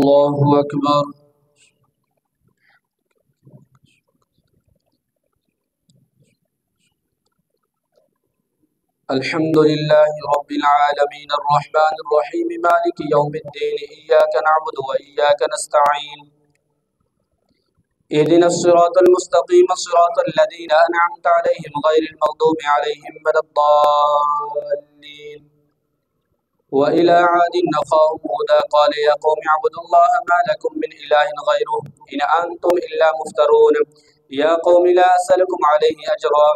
الله أكبر. الحمد لله رب العالمين الرحمن الرحيم مالك يوم الدين إياك نعبد وإياك نستعين اهدنا الصراط المستقيم صراط الذين أنعمت عليهم غير المغضوب عليهم ولا الضالين. وإلى عاد أخاهم هودا قال يا قوم اعبدوا الله ما لكم من إله غيره إن أنتم إلا مفترون. يا قوم لا أسألكم عليه أجرا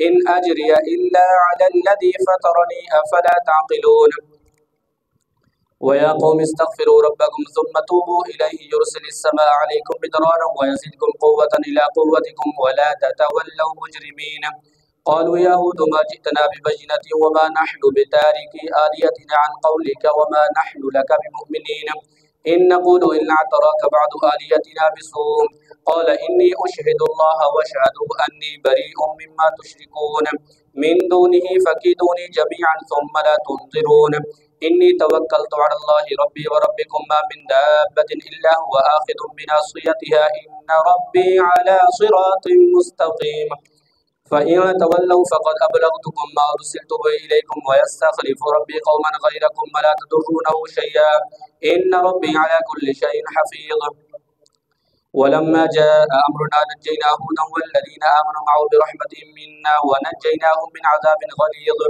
إن أجري إلا على الذي فطرني أفلا تعقلون. ويا قوم استغفروا ربكم ثم توبوا إليه يرسل السماء عليكم مدرارا ويزدكم قوة إلى قوتكم ولا تتولوا مجرمين. قالوا يا هود ما جئتنا ببينة وما نحن بتاركي آلهتنا عن قولك وما نحن لك بمؤمنين إن نقول إلا اعتراك بعض آلهتنا بسوء. قال إني أشهد الله واشهدوا أني بريء مما تشركون من دونه فكيدوني جميعا ثم لا تنظرون. إني توكلت على الله ربي وربكم ما من دابة إلا هو آخذ بناصيتها إن ربي على صراط مستقيم. فإن تولوا فقد أبلغتكم ما أرسلت به إليكم ويستخلف ربي قوما غيركم ولا تضرونه شيئا إن ربي على كل شيء حفيظ. ولما جاء أمرنا نجينا هودا والذين آمنوا معه برحمة منا ونجيناهم من عذاب غليظ.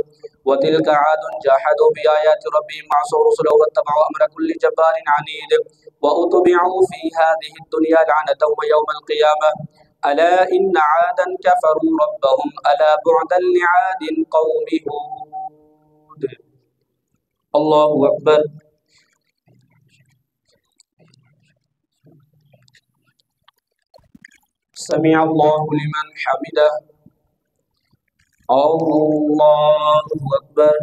وتلك عاد جاحدوا بآيات ربهم وعصوا رسله واتبعوا أمر كل جبار عنيد. وأتبعوا في هذه الدنيا لعنة ويوم القيامة ألا إن عادا كفروا ربهم ألا بعدا لعاد قوم هود. الله أكبر. سمع الله لمن حمده. الله أكبر.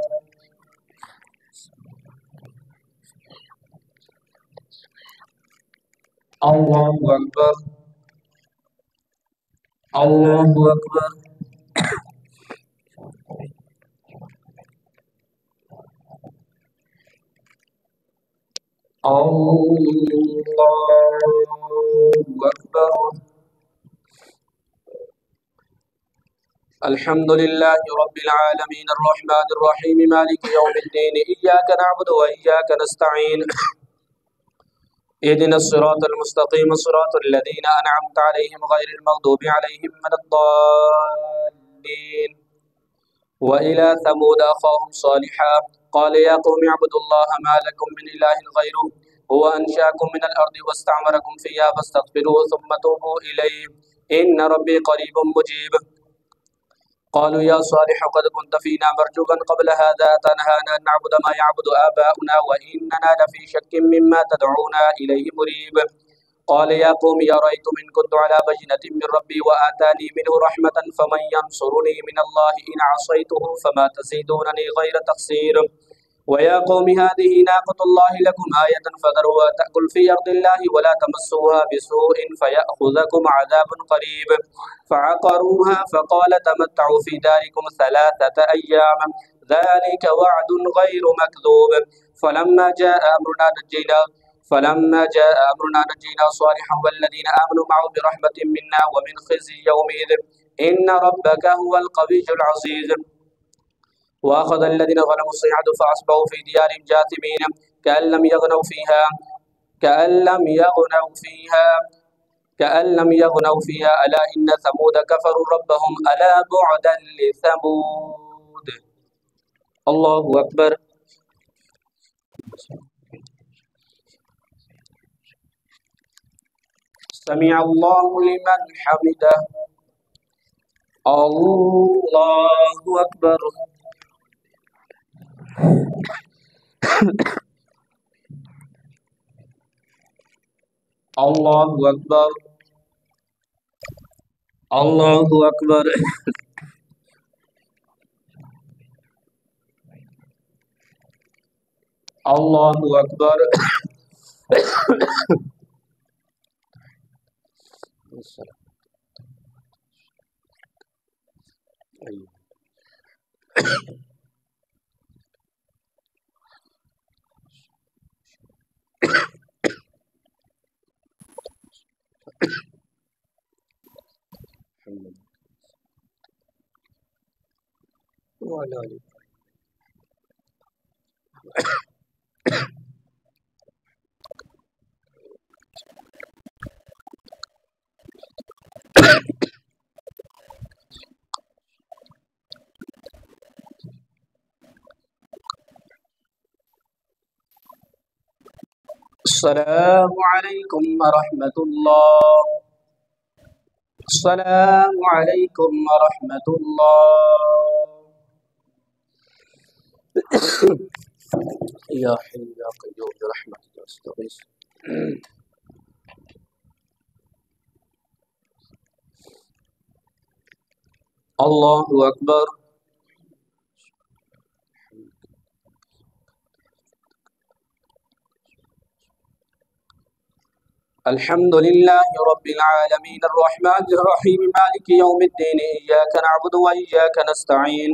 الله أكبر. الله أكبر. الله أكبر. الحمد لله رب العالمين الرحمن الرحيم مالك يوم الدين إياك نعبد وإياك نستعين اهدنا الصراط المستقيم صراط الذين أنعمت عليهم غير المغضوب عليهم ولا الضالين. وإلى ثمود أخاهم صالحا قال يا قوم اعبدوا الله ما لكم من إله غيره هو أنشأكم من الأرض واستعمركم فيها فاستغفروه ثم توبوا إليه إن ربي قريب مجيب. قالوا يا صالح قد كنت فينا مرجوبا قبل هذا أتنهانا أن نعبد ما يعبد آباؤنا وإننا لفي شك مما تدعونا إليه مريب. قال يا قوم أرأيتم إن كنت على بينة من ربي وآتاني منه رحمة فمن ينصرني من الله إن عصيته فما تزيدونني غير تقصير. ويا قوم هذه ناقة الله لكم آية فذروها تأكل في أرض الله ولا تمسوها بسوء فيأخذكم عذاب قريب. فعقروها فقال تمتعوا في داركم 3 أيام ذلك وعد غير مكذوب. فلما جاء أمرنا نجينا صالحا والذين آمنوا معه برحمة منا ومن خزي يومئذ إن ربك هو القوي العزيز. وأخذ الذين ظلموا الصيحة فأصبحوا في ديارهم جاثمين كأن لم يغنوا فيها ألا إن ثمود كفروا ربهم ألا بعدا لثمود. الله أكبر. سمع الله لمن حمده. الله أكبر. الله أكبر. الله أكبر. الله أكبر. محمد وعلى آله. السلام عليكم ورحمة الله. السلام عليكم ورحمة الله. يا حي يا قيوم برحمتك أستغيث. الله أكبر. الحمد لله رب العالمين الرحمن الرحيم مالك يوم الدين إياك نعبد وإياك نستعين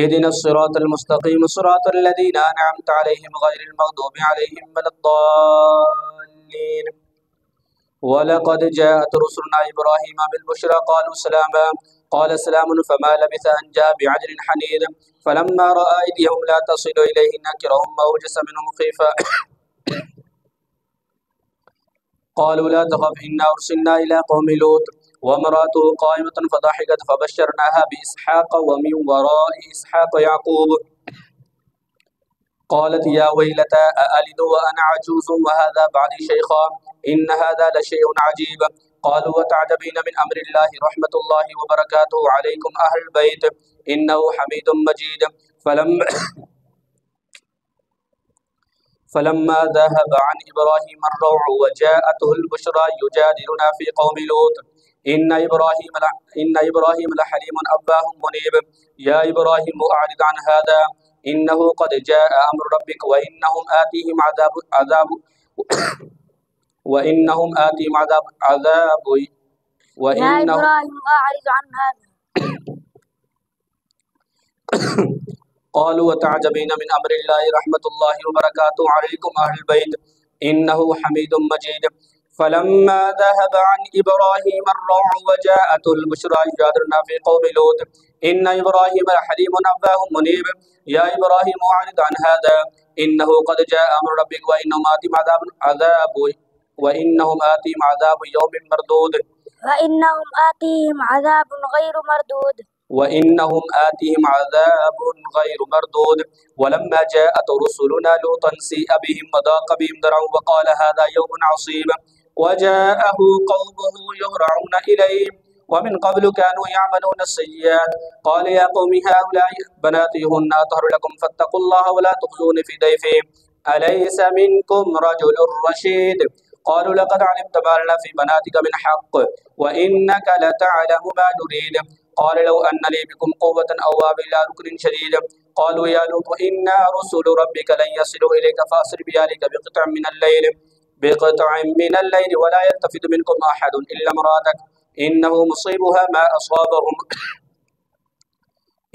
اهدنا الصراط المستقيم صراط الذين أنعمت عليهم غير المغضوب عليهم ولا الضالين. ولقد جاءت رسلنا إبراهيم بالبشرى قالوا سلاما قال سلام فما لبث أن جاء بعجل حنيذ فلما رأى أيديهم لا تصل إليه نكرهم وأوجس منهم خيفة قالوا لا تخف إنا أرسلنا إلى قوم لوط وامرأته قائمة فضحكت فبشرناها بإسحاق ومن وراء إسحاق يعقوب قالت يا ويلتى أألد وأنا عجوز وهذا بعدي شيخا إن هذا لشيء عجيب قالوا وتعجبين من أمر الله رحمة الله وبركاته عليكم أهل البيت إنه حميد مجيد فلما ذهب عن إبراهيم الروع وجاءته البشرى يجادلنا في قوم لوط إن إبراهيم لحليم أواه منيب يا إبراهيم أعرض عن هذا إنه قد جاء أمر ربك وإنهم آتيهم عذاب وإنهم آتيهم عذاب يا إبراهيم أعرض عن هذا. قالوا وتعجبين من أمر الله رحمة الله وبركاته عليكم أهل البيت إنه حميد مجيد فلما ذهب عن إبراهيم الروع وجاءته البشرى يجادلنا في قوم لوط إن إبراهيم لحليم أواه منيب يا إبراهيم أعرض عن هذا إنه قد جاء أمر ربك وإنهم آتيهم عذاب يوم مردود وإنهم آتيهم عذاب غير مردود ولما جاءت رسلنا لوطا سيء بهم وضاق بهم ذرعا وقال هذا يوم عصيب وجاءه قومه يهرعون إليه ومن قبل كانوا يعملون السيئات قال يا قوم هؤلاء بناتي هن أطهر لكم فاتقوا الله ولا تخزون في ضيفي أليس منكم رجل رشيد قالوا لقد علمت ما لنا في بناتك من حق وإنك لتعلم ما نريد قال لو أن لي بكم قوة أو آوي إلى ركن شديد قالوا يا لوط إنا رسل ربك لن يصلوا إليك فأسر بأهلك بقطع من الليل ولا يلتفت منكم أحد إلا امرأتك إنه مصيبها ما أصابهم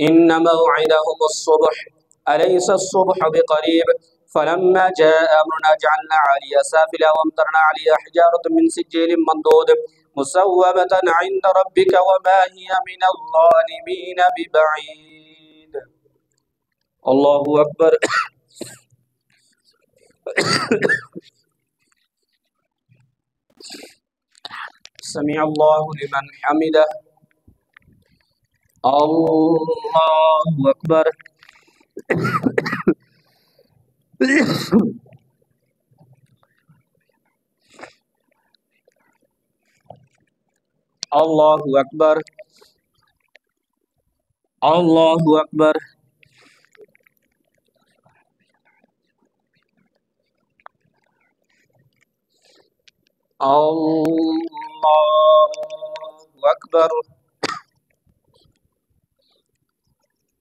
إن موعدهم الصبح أليس الصبح بقريب فلما جاء أمرنا جعلنا عاليها سافلها وامطرنا عليها حجارة من سجيل منضود مسومة عند ربك وما هي من الظالمين ببعيد. الله أكبر. سمع الله لمن حمده. الله أكبر. الله أكبر. الله أكبر. الله أكبر.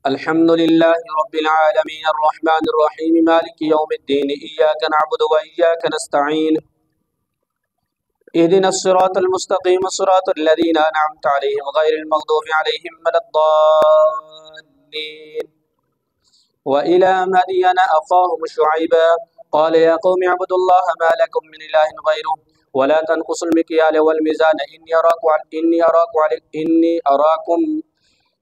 الحمد لله رب العالمين الرحمن الرحيم مالك يوم الدين إياك نعبد وإياك نستعين اهدنا الصراط المستقيم صراط الذين أنعمت عليهم غير المغضوب عليهم ولا الضالين. وإلى مدين أخاهم شعيبا قال يا قوم اعبدوا الله ما لكم من إله غيره ولا تنقصوا المكيال والميزان إني أراكم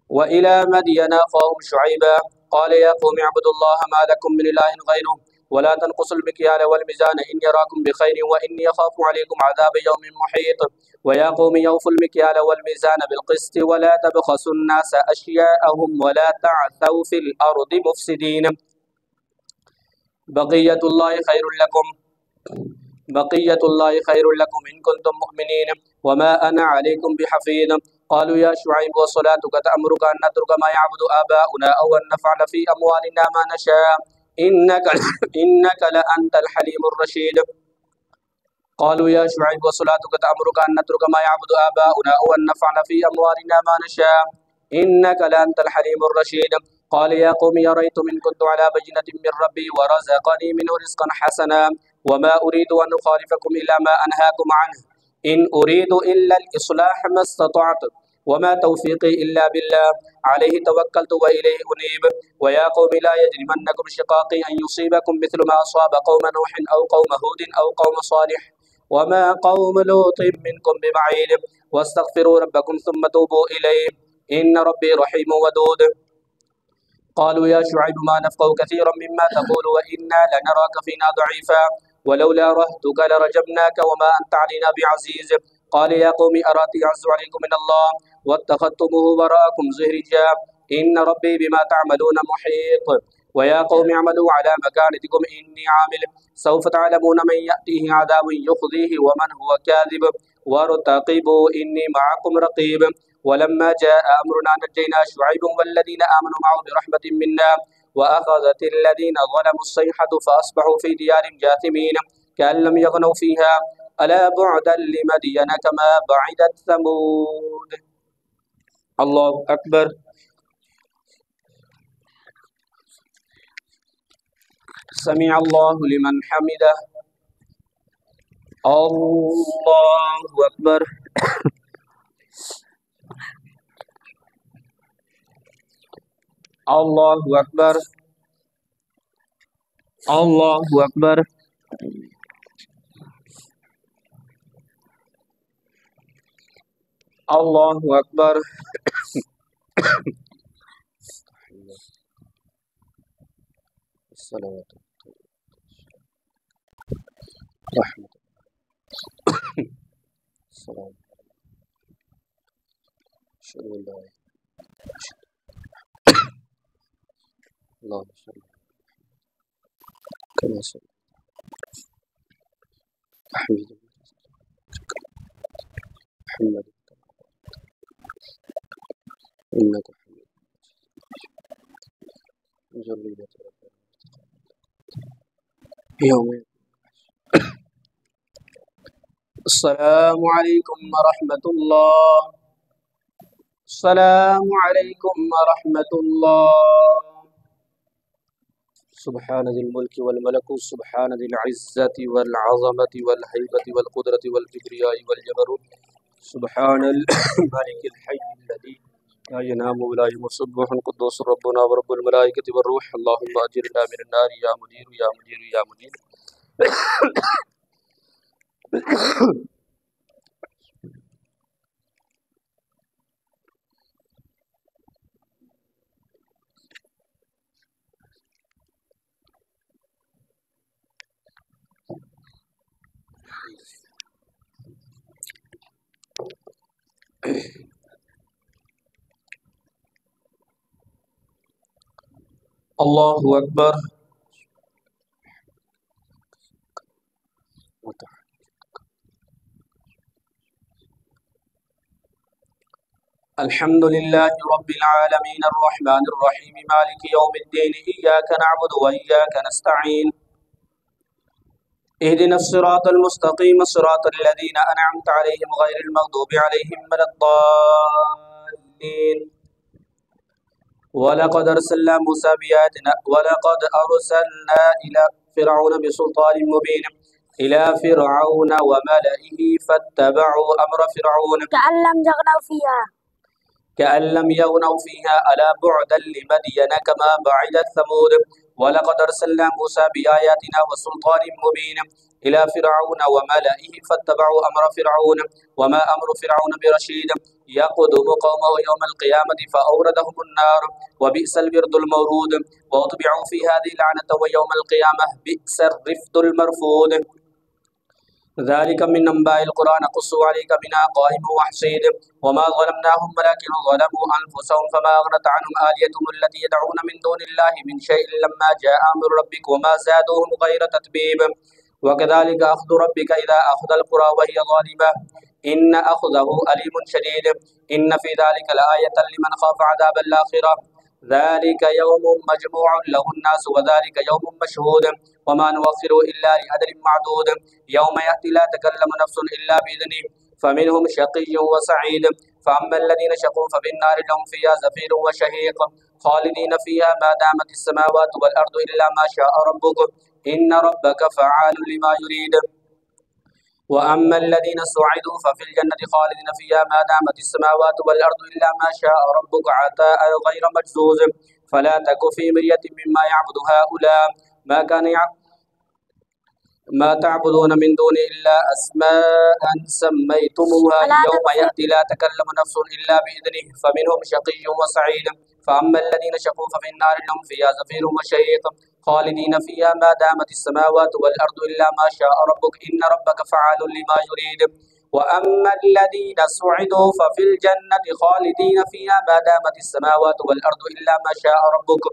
وإلى مدين أخاهم شعيبا قال يا قوم اعبدوا الله ما لكم من إله غيره ولا تنقصوا المكيال والميزان إني أراكم بخير وإني أخاف عليكم عذاب يوم محيط ويا قوم يوفوا المكيال والميزان بالقسط ولا تبخسوا الناس أشياءهم ولا تعثوا في الأرض مفسدين بقية الله خير لكم إن كنتم مؤمنين وما أنا عليكم بحفيظ قالوا يا شعيب وصلاتك تأمرك أن نترك ما يعبد آباؤنا أو أن نفعل في أموالنا ما نشاء إنك لأنت الحليم الرشيد قالوا يا شعيب وصلاتك تأمرك أن نترك ما يعبد آباؤنا أو أن نفعل في أموالنا ما نشاء إنك لأنت الحليم الرشيد قال يا قوم أرأيتم إن كنت على بينة من ربي ورزقني منه رزقا حسنا وما أريد أن أخالفكم إلى ما أنهاكم عنه إن أريد إلا الإصلاح ما استطعت وما توفيقي إلا بالله عليه توكلت وإليه أنيب ويا قوم لا يجرمنكم شقاقي أن يصيبكم مثل ما أصاب قوم نوح أو قوم هود أو قوم صالح وما قوم لوط منكم ببعيد واستغفروا ربكم ثم توبوا إليه إن ربي رحيم ودود قالوا يا شعيب ما نفقه كثيرا مما تقول وإنا لنراك فينا ضعيفا ولولا رهتك لرجمناك وما أنت علينا بعزيز قال يا قوم أراتي أعز عليكم من الله واتخذتموه وراءكم زهرجا إن ربي بما تعملون محيط ويا قوم اعملوا على مكانتكم إني عامل سوف تعلمون من يأتيه عذاب يخزيه ومن هو كاذب وارتقبوا إني معكم رقيب ولما جاء أمرنا نجينا شعيب والذين آمنوا معه برحمة منا وأخذت الذين ظلموا الصيحة فأصبحوا في ديارهم جاثمين كأن لم يغنوا فيها ألا بعدا لمدين كما بعدت ثمود الله أكبر سمع الله لمن حمده الله أكبر الله أكبر الله أكبر الله أكبر الصلوات رحمة السلام أشهد أن لا إله اللهم صل كما صلى أحمد محمد إنك حميد ذرية يوم السلام عليكم ورحمة الله السلام عليكم ورحمة الله سبحان ذي الملك والملكوت سبحان ذي العزة والعظمة والهيبة والقدرة والكبرياء والجبروت سبحان الملك الحي الذي لا ينام ولا يموت سبح قدوس ربنا ورب الملائكة والروح اللهم أجرنا من النار يا مدير يا مدير يا مدير الله أكبر الحمد لله رب العالمين الرحمن الرحيم مالك يوم الدين إياك نعبد وإياك نستعين اهدنا الصراط المستقيم صراط الذين أنعمت عليهم غير المغضوب عليهم ولا الضالين ولقد أرسلنا موسى بآياتنا إلى فرعون بسلطان مبين إلى فرعون وملئه فاتبعوا أمر فرعون كأن لم يغنوا فيها ألا بعدا لمدين كما بعدت ثمود ولقد أرسلنا موسى بآياتنا وسلطان مبين إلى فرعون وملئه فاتبعوا أمر فرعون وما أمر فرعون برشيد يقدم قومه يوم القيامة فأوردهم النار وبئس الورد المورود وأتبعوا في هذه اللعنة ويوم القيامة بئس الرفد المرفود ذلك من أنباء القرآن نقص عليك منها قائم وحصيد وما ظلمناهم ولكن ظلموا أنفسهم فما أغنت عنهم آليتهم التي يدعون من دون الله من شيء لما جاء أمر ربك وما زادوهم غير تتبيب وكذلك أخذ ربك إذا أخذ القرى وهي ظالمة إن أخذه أليم شديد إن في ذلك لآية لمن خاف عذاب الآخرة ذلك يوم مجموع له الناس وذلك يوم مشهود وما نوخر إلا لأجل معدود يوم يأتي لا تكلم نفس إلا بإذنه فمنهم شقي وسعيد فأما الذين شقوا ففي النار لهم فيها زفير وشهيق خالدين فيها ما دامت السماوات والأرض إلا ما شاء ربك إن ربك فعال لما يريد وأما الذين سعدوا ففي الجنة خالدين فيها ما دامت السماوات والأرض إلا ما شاء ربك عطاء غير مجزوز فلا تك في مرية مما يعبد هؤلاء ما تعبدون من دون إلا أسماء سميتموها يوم يأتي لا تكلم نفس إلا بإذنه فمنهم شقي وسعيد فأما الذين شقوا ففي النار لهم فيها زفير وشهيق خالدين فيها ما دامت السماوات والأرض إلا ما شاء ربك إن ربك فعال لما يريد وأما الذين سعدوا ففي الجنة خالدين فيها ما دامت السماوات والأرض إلا ما شاء ربك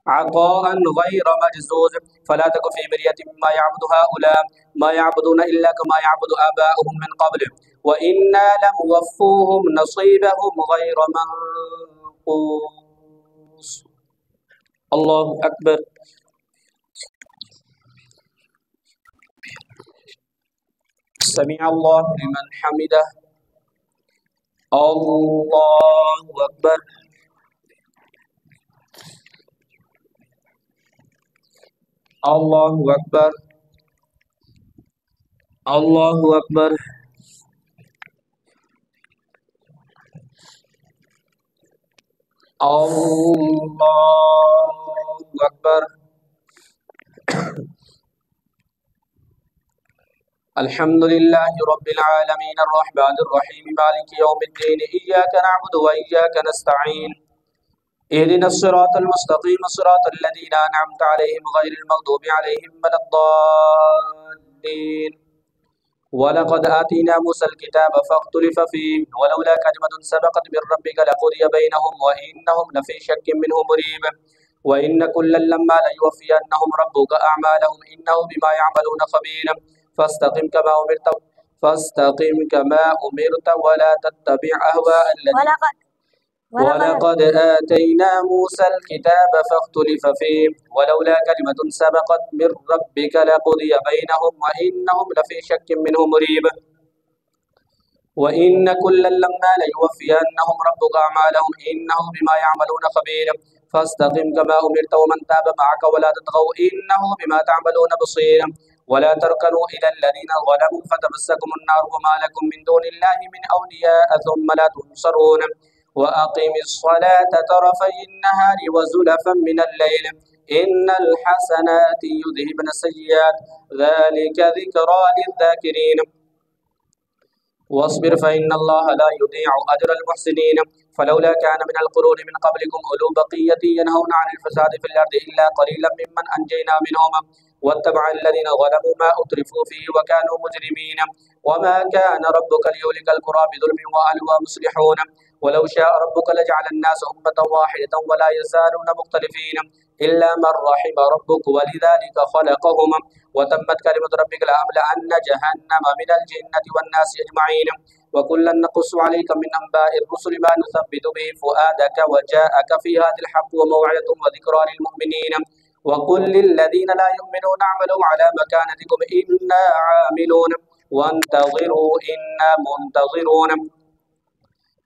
عطاء غير مجزوز فلا تك في مرية مما يعبد هؤلاء ما يعبدون إلا كما يعبد آباؤهم من قبل وإنا لموفوهم نصيبهم غير منقوص الله أكبر سمع الله لمن حمده الله أكبر الله أكبر الله أكبر الله أكبر الحمد لله رب العالمين الرحمن الرحيم مالك يوم الدين إياك نعبد وإياك نستعين اهدنا الصراط المستقيم صراط الذين أنعمت عليهم غير المغضوب عليهم ولا الضالين ولقد آتينا موسى الكتاب فاختلف فيه ولولا كلمة سبقت من ربك لقضي بينهم وإنهم لفي شك منه مريب وإن كلا لما ليوفينهم ربك أعمالهم إنه بما يعملون خبير فاستقم كما أمرت ولا تتبع أهواء الذين ولقد آتينا موسى الكتاب فاختلف فيه ولولا كلمة سبقت من ربك لقضي بينهم وإنهم لفي شك منه مريب وإن كلا لما ليوفينهم ربك أعمالهم إنه بما يعملون خبير فاستقم كما أمرت ومن تاب معك ولا تطغوا إنه بما تعملون بصير ولا تركنوا إلى الذين ظلموا فتمسكم النار وما لكم من دون الله من أولياء ثم لا تنصرون وأقم الصلاة طرفي النهار وزلفا من الليل إن الحسنات يذهبن السيئات ذلك ذكرى للذاكرين واصبر فإن الله لا يضيع أجر المحسنين فلولا كان من القرون من قبلكم أولو بقية ينهون عن الفساد في الأرض إلا قليلا ممن أنجينا منهم واتبع الذين ظلموا ما أترفوا فيه وكانوا مجرمين وما كان ربك ليهلك القرى بظلم وأهلها مصلحون ولو شاء ربك لجعل الناس أمة واحدة ولا يزالون مختلفين إلا من رحم ربك ولذلك خلقهم وتمت كلمة ربك لأملأن جهنم من الجنة والناس أجمعين وكلا نقص عليك من أنباء الرسل ما نثبت به فؤادك وجاءك في هذا الحق وموعظة وذكرى للمؤمنين وقل للذين لا يؤمنون اعملوا على مكانتكم إنا عاملون وانتظروا إنا منتظرون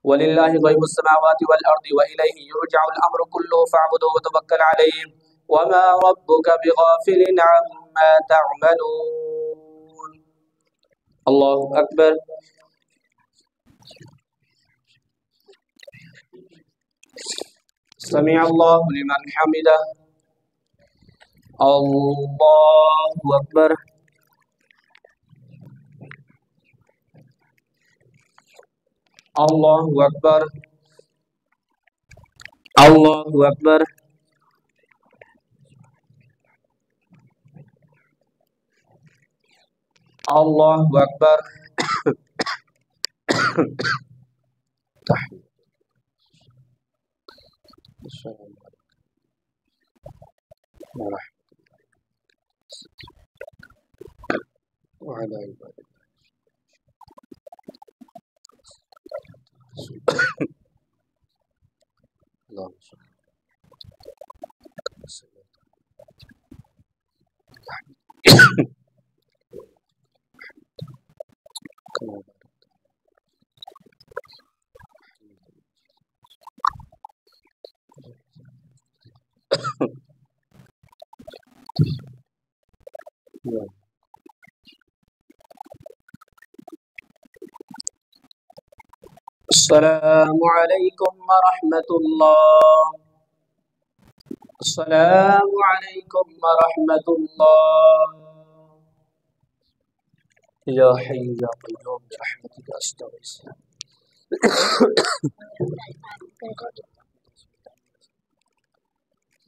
ولله غيب السماوات والأرض وإليه يرجع الأمر كله فاعبده وتوكل عليه وما ربك بغافل عما تعملون الله أكبر سمع الله لمن حمده الله أكبر अल्लाहु अकबर अल्लाहु अकबर अल्लाहु अकबर। अस्सलामु अलैकुम व रहमतुल्लाह। अस्सलामु अलैकुम व रहमतुल्लाह। या हय्यु या क़य्यूम बिरहमतिका अस्तगीथ।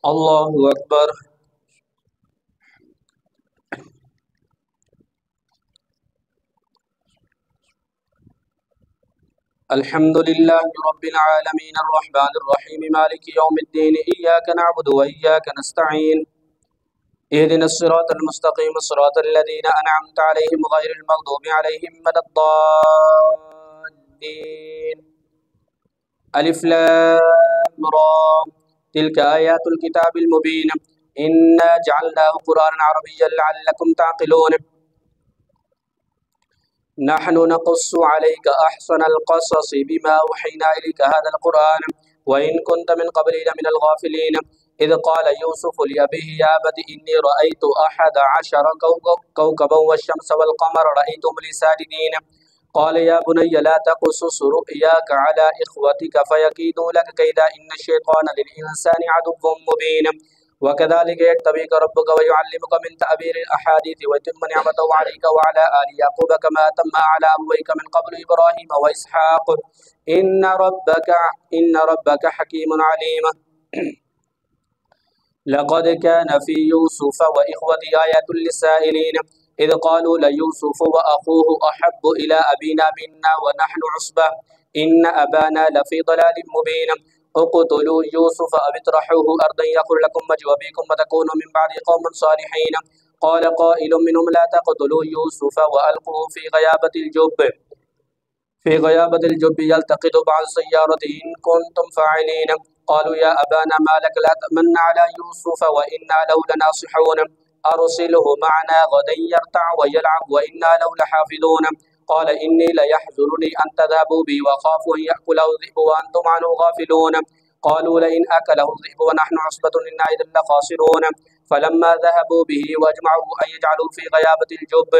अल्लाहु अकबर। अल्हम्दुलिल्लाहि रब्बिल आलमीन अर्रहमानिर रहीम मालिकि यौमिद्दीन इय्याका नअबुदु व इय्याका नस्तईन इहदिनस सिरातल मुस्तक़ीम सिरातल लज़ीना अनअमता अलैहिम गैरिल मग़दूबि अलैहिम वलद्दाल्लीन। अलिफ लाम रा तिल्का आयातुल किताबिल मुबीन इन्ना जअलनाहु क़ुरआनन अरबिय्यन लअल्लकुम ताक़िलून। नहनु नक़ुस्सु अलैका अहसनल क़ससि बिमा औहैना इलैका हाज़ल क़ुरआन व इन कुन्त मिन क़ब्लिही लमिनल गाफ़िलीन। इज़ क़ाल यूसुफ़ु लिअबीही या अबति इन्नी रअयतु अहद अशर कौकबन वश्शम्स वल क़मर रअयतुहुम ली साजिदीन। क़ाल या बुनय्य ला तक़ुस्सुस रु'याका अला इख़्वतिका फ़यकीदू लका कैदा इन्नश शैतान लिल इंसानि अदुव्वुम मुबीन। वकज़ालिक यज्तबीका रब्बुका वयुअल्लिमुका मिन तअवीलिल अहादीस वयुतिम्मु निअमतहु अलैका वअला आलि याक़ूब कमा अतम्महा अला अबवैका मिन क़ब्लु इब्राहीम व इसहाक़ इन्न रब्बका हकीमुन अलीम। लक़द कान फ़ी यूसुफ़ व इख़्वतिही आयातुल लिस्साइलीन इज़ क़ालू लयूसुफ़ु व अख़ूहु अहब्बु इला अबीना मिन्ना व नहनु उस्बह इन्न अबाना लफ़ी ضलालिम मुबीन। उक़्तुलू यूसुफ़ अव इत्रहूहु अर्दन यख़्ल लकुम वज्हु अबीकुम व तकूनू मिन बअदिही क़ौमन सालिहीन। क़ाल क़ाइलुम मिनहुम ला तक़्तुलू यूसुफ़ व अल्क़ूहु फ़ी ग़याबतिल जुब्बि यल्तक़ितहु बअदु सय्यारति इन कुन्तुम फ़ाइलीन। क़ालू या अबाना मा लक ला तअमन्ना अला यूसुफ़ व इन्ना लहु लनासिहून अरसिलहु मअना गदन यरतअ व यलअब व इन्ना लहु लहाफ़िज़ून। क़ाल इन्नी लयहज़ुनुनी अन तज़हबू बिही व अख़ाफ़ु अन यअकुलहु ज़ि'बु व अंतुम अन्हु गाफ़िलून। क़ालू लइन अकलहु ज़ि'बु व नहनु अस्बतुन इन्ना इज़न लख़ासिरून। फ़लम्मा ज़हबू बिही वअजमअू अन यजअलूहु फ़ी ग़याबतिल जुब्ब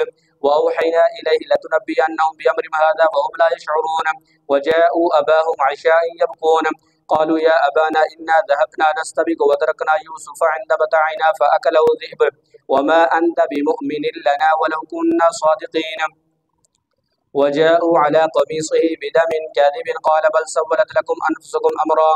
वअवहैना इलैहि लतुनब्बिअन्नहुम बिअम्रिहिम हाज़ा वहुम ला यशऊरून। वजाअू अबाहुम इशाअन यबकून। क़ालू या अबाना इन्ना ज़हबना नस्तबिक़ु व तरकना यूसुफ़ इन्द मताइना फ़अकलहु ज़ि'ब वमा अंत बिमुअ्मिनिन लना वलौ कुन्ना सादिक़ीन। वजाअू अला क़मीसिही बिदमिन काज़िबिन क़ाल बल सव्वलत लकुम अन्फुसुकुम अम्रा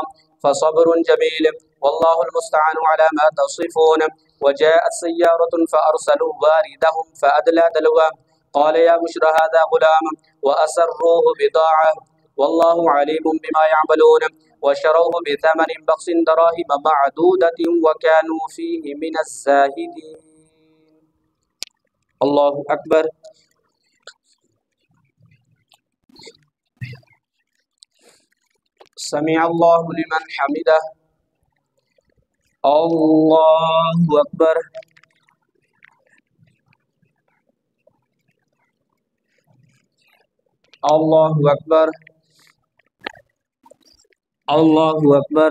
फ़सब्रुन जमील वल्लाहुल मुस्तअनु अला मा तसिफ़ून। वजाअत सय्यारतुन फ़अरसलू वारिदहुम फ़अदला दलवा क़ाल या बुश्रा हाज़ा ग़ुलाम वअसर्रूहु बिदाअह वल्लाहु अलीमुम बिमा यअमलून। वशरौहु बिथमनिन बख़्सिन दराहिम मअदूदतिन वकानू फ़ीहि मिनज़ ज़ाहिदीन। अल्लाहु अकबर। समिअ अल्लाहु लिमन हमिदह। अल्लाहु अकबर। अल्लाहु अकबर। अल्लाहु अकबर।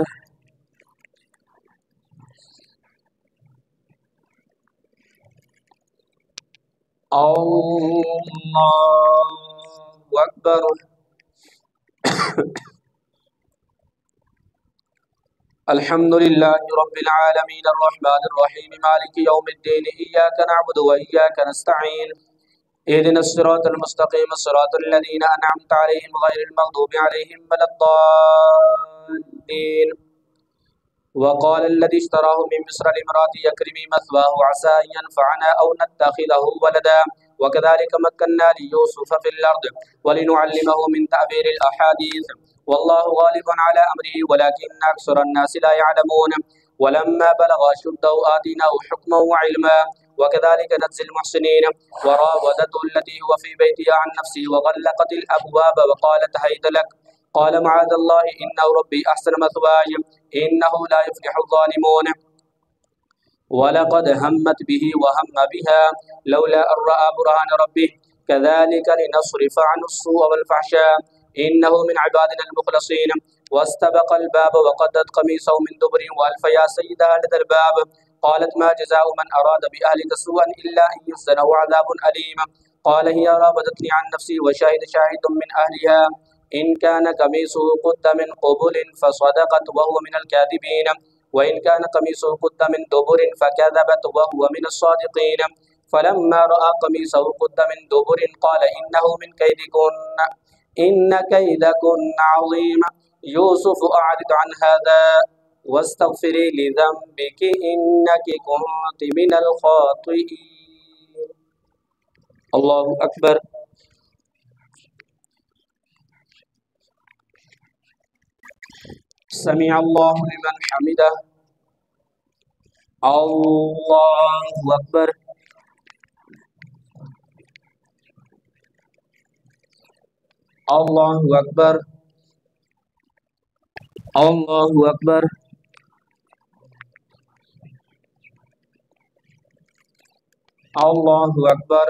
अल्लाहु अकबर। अल्हम्दुलिल्लाहि रब्बिल आलमीन अर्रहमानिर रहीम मालिकि यौमिद्दीन इय्याका नअबुदु व इय्याका नस्तईन اهدنا الصراط المستقيم صراط الذين أنعمت عليهم غير المغضوب عليهم ولا الضالين. وقال الذي اشتراه من مصر لامرأته يكرمي مثواه عسى أن ينفعنا أو نتخذه ولدا وكذلك مكنا ليوسف في الأرض ولنعلمه من تأويل الأحاديث والله غالب على أمره ولكن أكثر الناس لا يعلمون. ولما بلغ أشده آتيناه حكما وعلما وكذلك نجزي المحسنين. وراودته التي هو في بيتها عن نفسه وغلقت الأبواب وقالت هيت لك قال معاذ الله إنه ربي أحسن مثواي إنه لا يفلح الظالمون. ولقد همت به وهم بها لولا أن رأى برهان ربه كذلك لنصرف عنه السوء والفحشاء إنه من عبادنا المخلصين. واستبق الباب وقدت قميصه من دبر وألف يا سيدها لدى الباب قالت ما جزاء من أراد بأهلك سوءا إلا أن يسجن وعذاب أليم. قال هي راودتني عن نفسي وشاهد شاهد من أهلها إن كان قميصه قد من قبل فصدقت وهو من الكاذبين وإن كان قميصه قد من دبر فكذبت وهو من الصادقين. فلما رأى قميصه قد من دبر قال إنه من كيدكن إن كيدكن عظيم. يوسف أعرض عن هذا واستغفري لذنبك إنك كنت من الخاطئين. الله أكبر. سمع الله لمن حمده. الله أكبر. الله أكبر. الله أكبر. الله أكبر.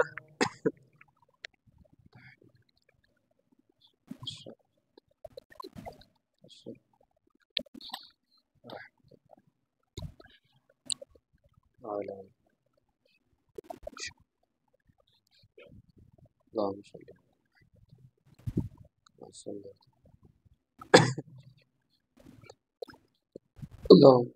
اللهم صل وسلم. اللهم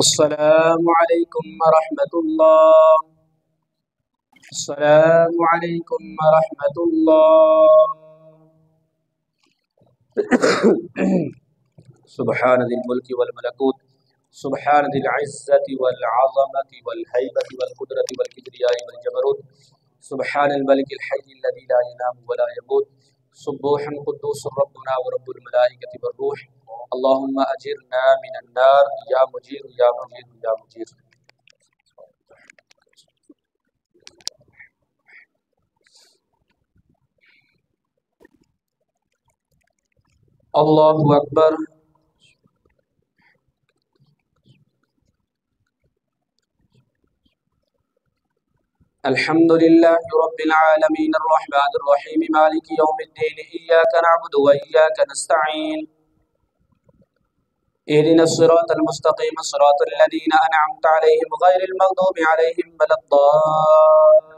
السلام عليكم ورحمة الله. السلام عليكم ورحمة الله. سبحان ذي الملك والملكوت سبحان ذي العزة والعظمة والهيبة والقدرة والكبرياء والجبروت سبحان الملك الحي الذي لا ينام ولا يموت سبوح قدوس ربنا ورب الملائكة والروح. اللهم أجرنا من النار يا مجير يا مجير يا مجير. الله أكبر. الحمد لله رب العالمين الرحمن الرحيم مالك يوم الدين إياك نعبد وإياك نستعين اهدنا الصراط المستقيم صراط الذين أنعمت عليهم غير المغضوب عليهم ولا الضالين.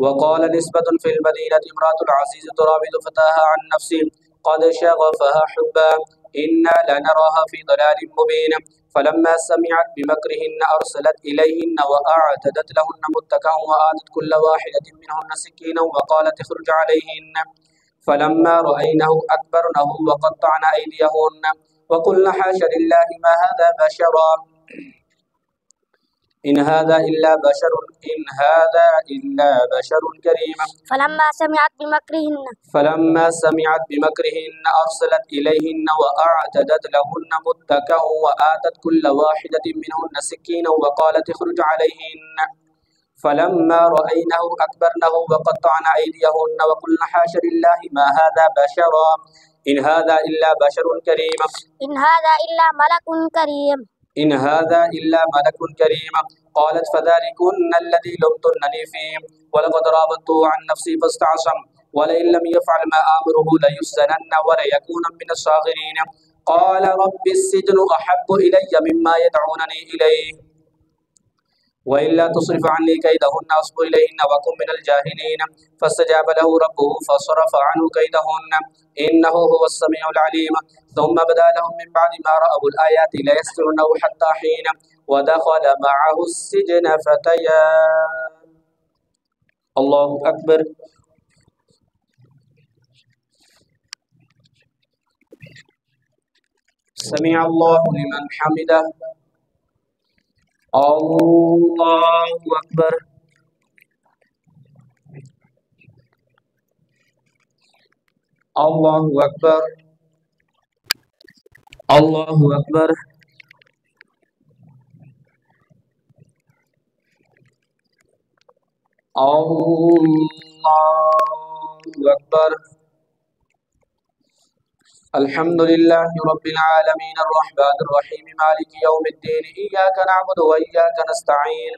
وقال نسبة في المدينة امرأة العزيز تراود فتاها عن نفسه قد شغفها حبا إنا لنراها في ضلال مبين. فلما سمعت بمكرهن أرسلت إليهن وأعتدت لهن متكئا وآتت كل واحدة منهن سكينا وقالت اخرج عليهن. فلما رأينه أكبرنه وقطعن أيديهن وقلن حاش لله ما هذا بشرا إن هذا إلا بشر كريم. فلما سمعت بمكرهن أرسلت إليهن وأعتدت لهن متكئا وآتت كل واحدة منهن سكينا وقالت اخرج عليهن. فلما رأينه أكبرنه وقطعن أيديهن وقلن حاش لله ما هذا بشرا إن هذا إلا بشر كريم. إن هذا إلا ملك كريم. قالت فذلكن الذي لمتنني فيه ولقد راودته عن نفسي فاستعصم ولئن لم يفعل ما آمره ليسجنن وليكون من الصاغرين. قال رب السجن أحب إلي مما يدعونني إليه وإلا تصرف عني كيدهن أصب إليهن وكن من الجاهلين فاستجاب له ربه فصرف عنه كيدهن إنه هو السميع العليم ثم بدا لهم من بعد ما رأوا الآيات ليسجننه حتى حين ودخل معه السجن فتيان. الله أكبر. سمع الله لمن حمده. الله أكبر. الله أكبر. الله أكبر. الله أكبر. الحمد لله رب العالمين الرحمن الرحيم مالك يوم الدين إياك نعبد وإياك نستعين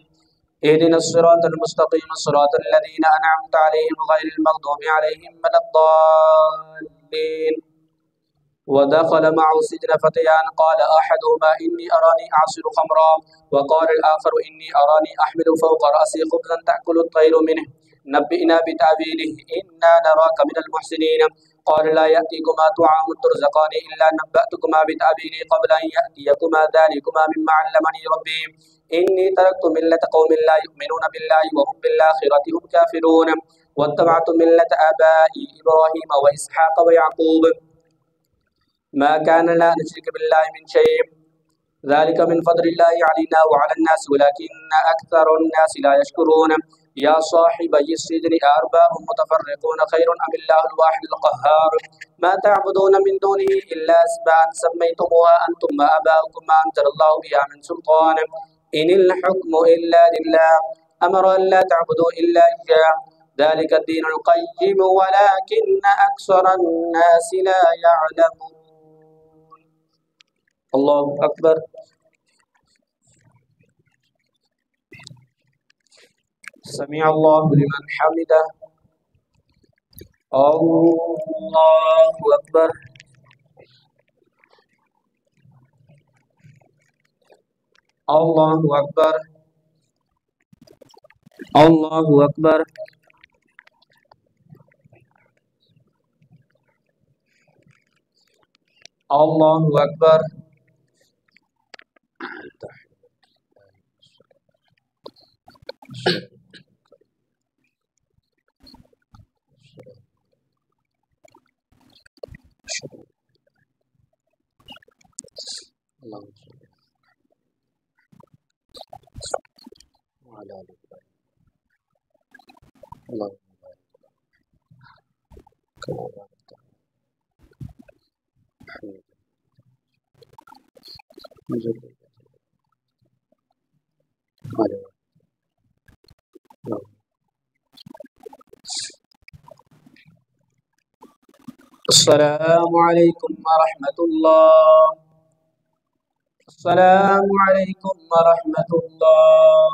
اهدنا الصراط المستقيم صراط الذين أنعمت عليهم غير المغضوب عليهم ولا الضالين. ودخل معه السجن فتيان قال أحدهما إني أراني أعصر خمرا وقال الآخر إني أراني أحمل فوق رأسي خبزا تأكل الطير منه نبئنا بتأويله إنا نراك من المحسنين. قال لا يأتيكما طعام ترزقان إلا نبأتكما بتأويله قبل أن يأتيكما ذلكما مما علمني ربي إني تركت ملة قوم لا يؤمنون بالله وهم بالآخرة هم كافرون واتبعت ملة آبائي إبراهيم وإسحاق ويعقوب ما كان لا نشرك بالله من شيء ذلك من فضل الله علينا وعلى الناس ولكن أكثر الناس لا يشكرون. يا صاحبي السجن أأرباب متفرقون خير أم الله الواحد القهار ما تعبدون من دونه إلا أسماء سميتموها أنتم وآباؤكم ما أنزل الله بها من سلطان إن الحكم إلا لله أمر أن لا تعبدوا إلا إياه ذلك الدين القيم ولكن أكثر الناس لا يعلمون. الله أكبر. سمع الله لمن حمده. الله أكبر. الله أكبر. الله أكبر. الله أكبر. السلام عليكم ورحمة الله. السلام عليكم ورحمة الله.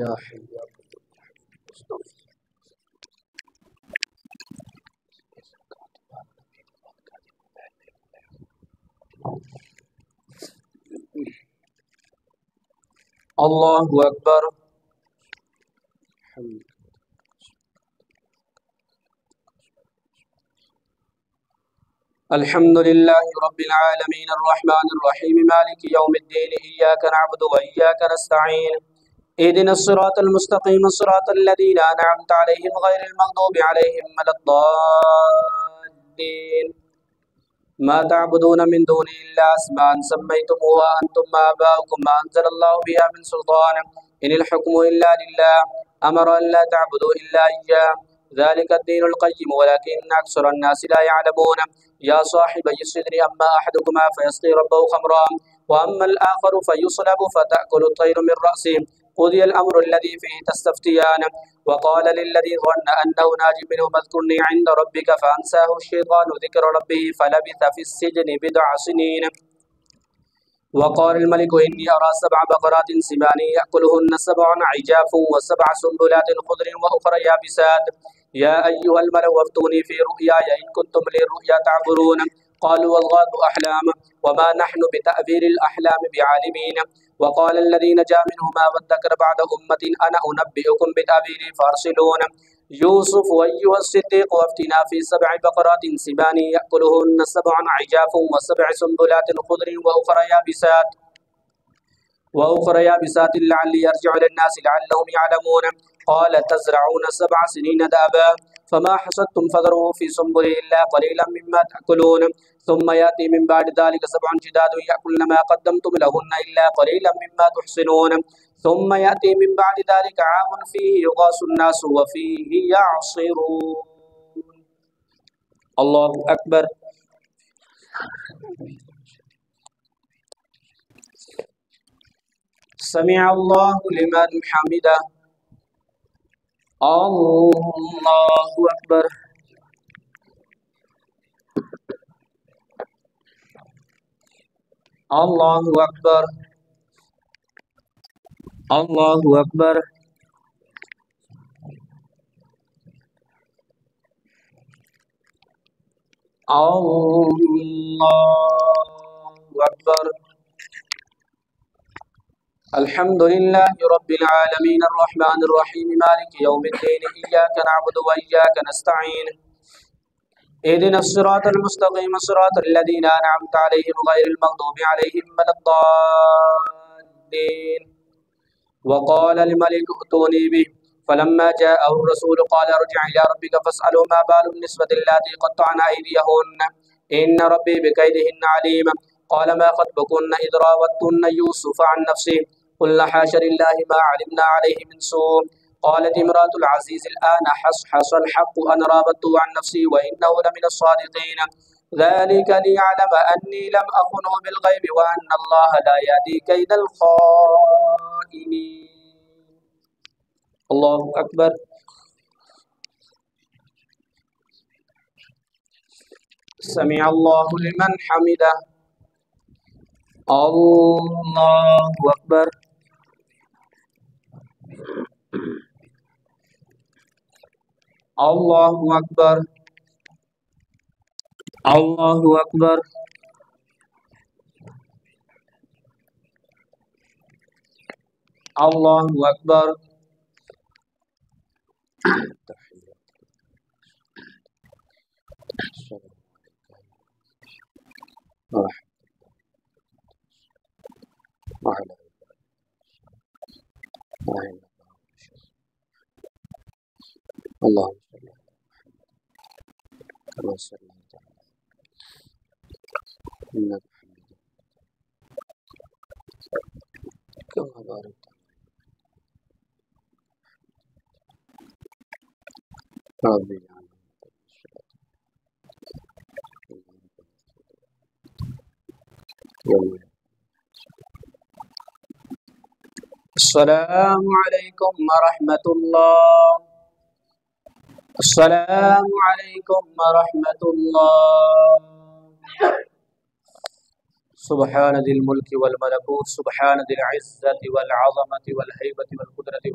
يا حي يا الله أكبر. الحمد لله رب العالمين الرحمن الرحيم مالك يوم الدين إياك نعبد وإياك نستعين اهدنا الصراط المستقيم صراط الذين أنعمت عليهم غير المغضوب عليهم ولا الضالين. ما تعبدون من دونه إلا أسماء سميتموها أنتم وآباؤكم ما أنزل الله بها من سلطان إن الحكم إلا لله أمر أن لا تعبدوا إلا إياه ذلك الدين القيم ولكن أكثر الناس لا يعلمون. يا صاحبي السجن أما أحدكما فيسقي ربه خمرا وأما الآخر فيصلب فتأكل الطير من رأسه قضي الأمر الذي فيه تستفتيان. وقال للذي ظن أنه ناج منه اذكرني عند ربك فأنساه الشيطان ذكر ربه فلبث في السجن بضع سنين. وقال الملك إني أرى 7 بقرات سمان يأكلهن 7 عجاف و7 سنبلات خضر وأخرى يابسات. يا أيها الملأ وافتوني في رؤياي إن كنتم للرؤيا تعبرون. قالوا والغاث أحلام وما نحن بتأويل الأحلام بعالمين. وقال الذي نجا منهما وادكر بعد أمة أنا أنبئكم بتأويله فأرسلون. يوسف أيها الصديق وافتنا في 7 بقرات سمان يأكلهن 7 عجاف و7 سنبلات خضر وأخرى يابسات لعلي يرجع للناس لعلهم يعلمون. قال تزرعون 7 سنين دابا فما حصدتم فذروه في سنبله إلا قليلا مما تأكلون. ثم يأتي من بعد ذلك 7 جداد يأكلن ما قدمتم لهن إلا قليلا مما تحصنون. ثم يأتي من بعد ذلك عام فيه يغاث الناس وفيه يعصرون. الله أكبر. سمع الله لمن حمده. الله أكبر. الله أكبر. الله أكبر. الله أكبر. الحمد لله رب العالمين الرحمن الرحيم مالك يوم الدين إياك نعبد وإياك نستعين اهدنا الصراط المستقيم صراط الذين أنعمت عليهم غير المغضوب عليهم ولا الضالين. وقال الملك ائتوني به فلما جاءه الرسول قال ارجع إلى ربك فاسأله ما بال النسوة اللاتي قطعن أيديهن إن ربي بكيدهن عليم. قال ما خطبكن إذ راوتن يوسف عن نفسه قلنا حاش لله ما علمنا عليه من سوء. قالت امرأة العزيز الآن حصحص الحق أنا راودته عن نفسي وإنه لمن الصادقين. ذلك ليعلم أني لم أخنه بالغيب وأن الله لا يهدي كيد الخائنين. الله أكبر. سمع الله لمن حمده. الله أكبر. الله أكبر. الله أكبر. الله أكبر. اللهم صل كما صليت إنك حميد كما باركت ربي السلام عليكم ورحمة الله. السلام عليكم ورحمة الله. سبحان ذي الملك والملكوت سبحان ذي العزة والعظمة والهيبة والقدرة